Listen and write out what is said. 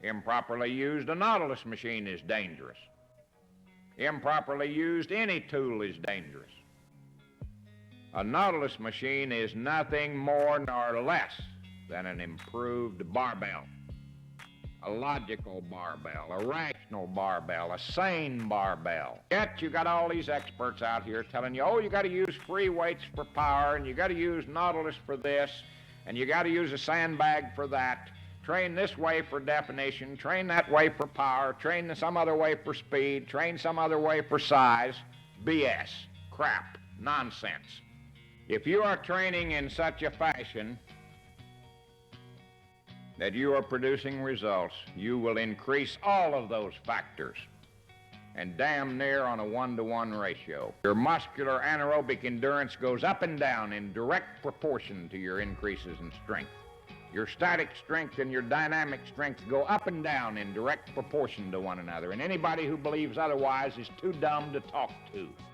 Improperly used, a Nautilus machine is dangerous. Improperly used, any tool is dangerous. A Nautilus machine is nothing more nor less than an improved barbell. A logical barbell, a rational barbell, a sane barbell. Yet you got all these experts out here telling you, oh, you got to use free weights for power, and you got to use Nautilus for this, and you got to use a sandbag for that. Train this way for definition, train that way for power, train some other way for speed, train some other way for size. BS, crap, nonsense. If you are training in such a fashion that you are producing results, you will increase all of those factors, and damn near on a 1-to-1 ratio. Your muscular anaerobic endurance goes up and down in direct proportion to your increases in strength. Your static strength and your dynamic strength go up and down in direct proportion to one another, and anybody who believes otherwise is too dumb to talk to.